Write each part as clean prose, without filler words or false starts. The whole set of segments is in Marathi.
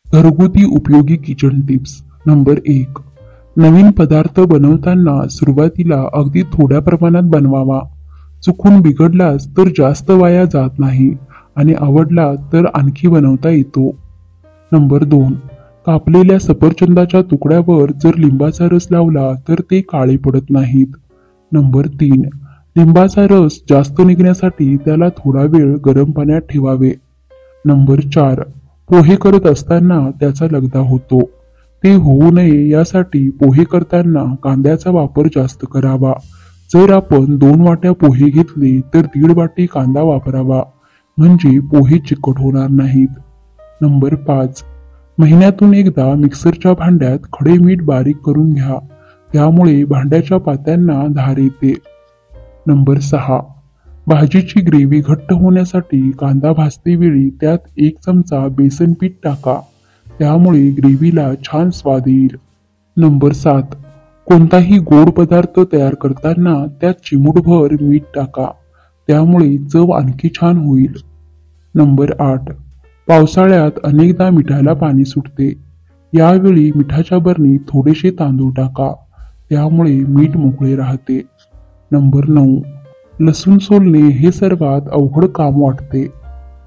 घरगुती उपयोगी किचन टिप्स. नंबर 1. नवीन पदार्थ बनवताना सुरुवातीला अगदी थोड्या प्रमाणात बनवावा. चुकून बिघडलाच तर जास्त वाया जात नाही आणि आवडला तर आणखी बनवता येतो. नंबर 2. कापलेल्या सफरचंदाच्या तुकड्यावर जर लिंबाचा रस लावला तर ते काळे पडत नाहीत. नंबर 3. लिंबाचा रस जास्त निघण्यासाठी त्याला थोडा वेळ गरम पाण्यात ठेवावे. नंबर 4. पोहे करत असताना त्याचा लगदा होतो. ते होऊ नये यासाठी पोहे करताना कांद्याचा वापर जास्त करावा. जर आपण 2 वाट्या पोहे घेतले तर 1.5 वाटी कांदा वापरावा, म्हणजे पोहे चिकट होणार नाहीत. नंबर 5. महिन्यातून एकदा मिक्सरच्या भांड्यात खडे मीठ बारीक करून घ्या, त्यामुळे भांड्याच्या पात्यांना धार येते. नंबर 6. भाजीची ग्रेव्ही घट्ट होण्यासाठी कांदा भाजतेवेळी त्यात 1 चमचा बेसन पीठ टाका, त्यामुळे ग्रेव्हीला छान स्वाद येईल. नंबर 7. कोणताही गोड पदार्थ तयार करताना त्यात चिमूटभर मीठ टाका, त्यामुळे चव आणखी छान होईल. नंबर 8. पावसाळ्यात अनेकदा मिठाला पाणी सुटते. यावेळी मिठाच्या बरणीत थोडेसे तांदूळ टाका, त्यामुळे मीठ मोकळे राहते. नंबर 9. लसूण सोलणे हे सर्वात अवघड काम वाटते,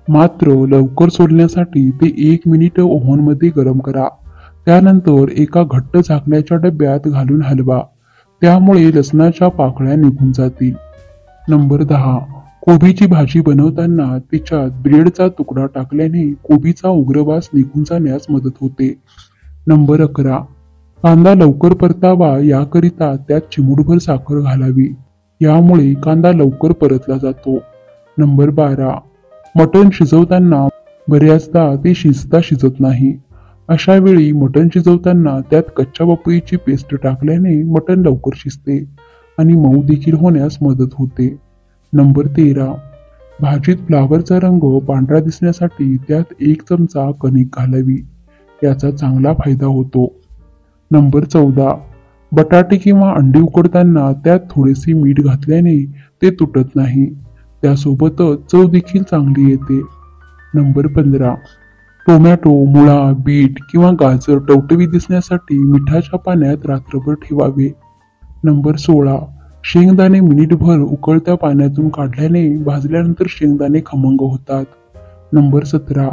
मात्र लवकर सोलण्यासाठी ते 1 मिनिट ओव्हनमध्ये गरम करा. त्यानंतर एका घट्ट झाकण्याच्या डब्यात घालून हलवा, त्यामुळे लसणाच्या पाकळ्या निघून जातील. नंबर 10. कोबीची भाजी बनवताना तिच्यात ब्रेडचा तुकडा टाकल्याने कोबीचा उग्रवास निघून जाण्यास मदत होते. नंबर 11. कांदा लवकर परतावा याकरिता त्यात चिमूटभर साखर घालावी, यामुळे कांदा लवकर परतला जातो. नंबर 12. मटण शिजवताना बऱ्याचदा ते शिजत नाही. अशा वेळी मटण शिजवताना त्यात कच्च्या पपईची पेस्ट टाकल्याने मटण लवकर शिजते आणि मऊ देखील होण्यास मदत होते. नंबर 13. भाजीत फ्लावरचा रंग पांढरा दिसण्यासाठी त्यात 1 चमचा कणिक घालावी, याचा चांगला फायदा होतो. नंबर 14. बटाटे किंवा अंडी उकडताना त्यात थोडेसे मीठ घातल्याने ते तुटत नाही, त्यासोबतच चव देखील चांगली येते. नंबर 15. टोमॅटो, मुळा, बीट किंवा गाजर टवटवीत दिसण्यासाठी मिठाच्या पाण्यात रात्रभर ठेवावे. नंबर 16. शेंगदाणे मिनिटभर उकळत्या पाण्यातून काढल्याने भाजल्यानंतर शेंगदाणे खमंग होतात. नंबर 17.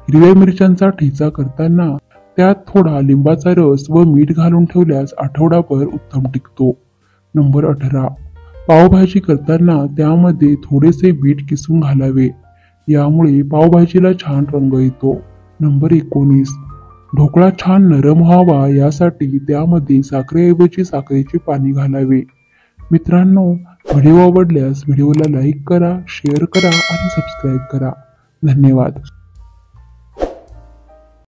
हिरव्या मिरच्यांचा ठेचा करताना त्यात थोडा लिंबाचा रस व मीठ घालून ठेवल्यास आठवडाभर उत्तम टिकतो. नंबर 18. पावभाजी करताना त्यामध्ये थोडेसे बीट किसून घालावे, यामुळे पावभाजीला छान रंग येतो. नंबर 19. ढोकळा छान नरम व्हावा यासाठी त्यामध्ये साखरेऐवजी साखरेचे पाणी घालावे. मित्रांनो, व्हिडिओ आवडल्यास व्हिडिओला लाईक करा, शेअर करा आणि सबस्क्राईब करा. धन्यवाद.